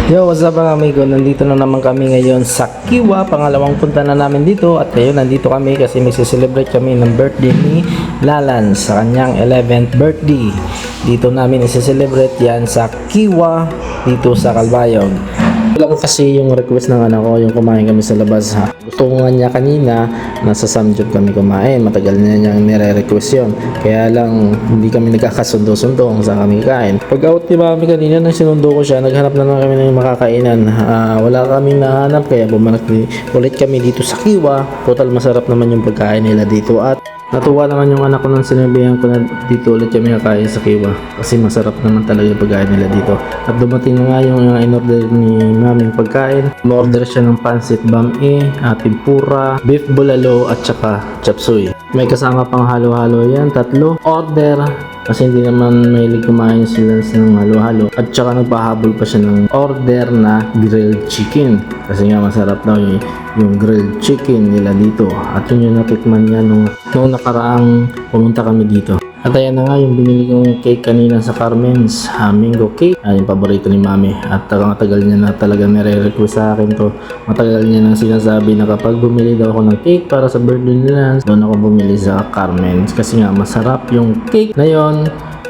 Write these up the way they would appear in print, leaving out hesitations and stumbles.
Yo, what's up mga amigo? Nandito na naman kami ngayon sa Kiwa. Pangalawang punta na namin dito. At ngayon nandito kami kasi may celebrate kami ng birthday ni Lalan sa kanyang 11th birthday. Dito namin i-celebrate yan sa Kiwa dito sa Calbayog. Lang kasi yung request ng anak ko, yung kumain kami sa labas ha. Gusto ko nga niya kanina, nasa Samjud kami kumain. Matagal na niyang nire-request yun. Kaya lang, hindi kami nagkakasundo-sundo kung saan kami kain. Pag out ni Mami kanina, nang sinundo ko siya, naghanap na naman kami ng makakainan. Wala kaming nahanap, kaya bumalik ulit kami dito sa Kiwa. Total masarap naman yung pagkain nila dito. At natuwa naman yung anak ko nang sinabihan ko na dito ulit kami kakain sa Kiwa. Kasi masarap naman talaga yung pagkain nila dito. At dumating na nga yung in-order ni Maming pagkain. Ma-order siya ng pansit bami, tempura, beef bulalo at saka chop suey. May kasama pang halo-halo yan, 3 order. Kasi hindi naman mahilig kumain sila ng halo-halo. At saka nagpahabol pa siya ng order na grilled chicken. Kasi nga masarap daw yung grilled chicken nila dito. At yun yung natikman niya nung nakaraang pumunta kami dito. At ayan na nga yung binili kong cake kanina sa Carmen's, mango cake. Yung paborito ni Mami. At tagal niya na talaga nire-request sa akin to. Matagal niya nang sinasabi na kapag bumili daw ako ng cake para sa birthday nila, doon ako bumili sa Carmen's. Kasi nga masarap yung cake na yon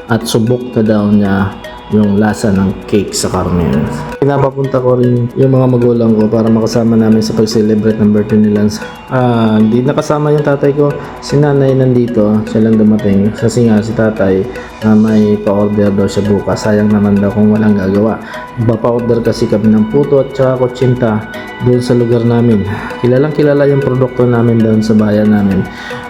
at subok ka daw niya yung lasa ng cake sa Carmen's. Pinapapunta ko rin yung mga magulang ko para makasama namin sa pag-celebrate ng birthday nila. Hindi nakasama yung tatay ko. Si nanay nandito, siya lang dumating. Kasi nga si tatay may pa-order daw siya bukas. Sayang naman daw kung walang gagawa. Pa-order kasi kami ng puto at saka kutsinta doon sa lugar namin. Kilalang kilala yung produkto namin doon sa bayan namin.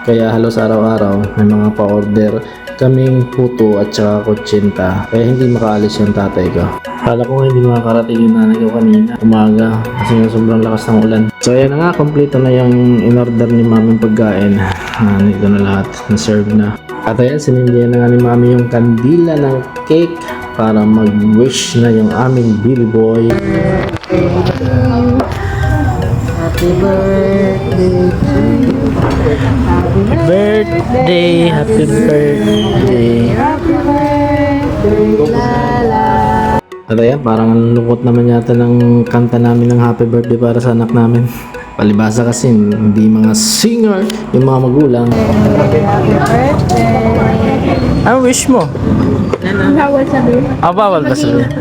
Kaya halos araw-araw may mga pa-order kaming puto at saka kutsinta. Kaya hindi makaalis yung tatay ko. Kala ko hindi makakarating yung nanay ko kanina umaga kasi nga sobrang lakas ng ulan. So ayan na nga, kompleto na yung in-order ni Mami pagkain. Nito na lahat, na-serve na. At ayan, sinindihan na nga ni Mami yung kandila ng cake para mag-wish na yung aming baby boy. Happy birthday to you. Birthday, happy birthday. Happy birthday, Lala. At ayan, parang lungkot naman yata ng kanta namin ng happy birthday para sa anak namin. Palibasa kasi hindi mga singer yung mga magulang. Happy birthday. Ano wish mo? Bawal sabihin. Bawal ba sabihin?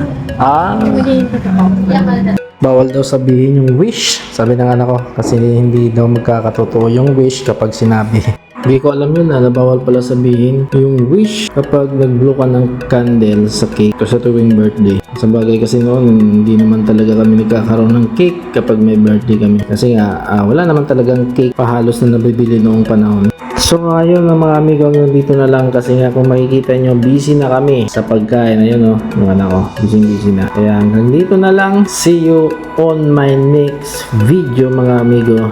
Bawal daw sabihin yung wish, sabi ng anak ko, kasi hindi daw magkakatotoo yung wish kapag sinabi. Hindi ko alam yun na bawal pala sabihin yung wish kapag nag-blow ka ng candle sa cake o sa tuwing birthday. Sa bagay kasi noon, hindi naman talaga kami nagkakaroon ng cake kapag may birthday kami. Kasi nga, wala naman talagang cake pahalos na nabibili noong panahon. So ngayon mga amigo, dito na lang kasi nga kung makikita nyo, busy na kami sa pagkain. Ayun yung anak ko, busy na. Kaya hanggang dito na lang. See you on my next video mga amigo.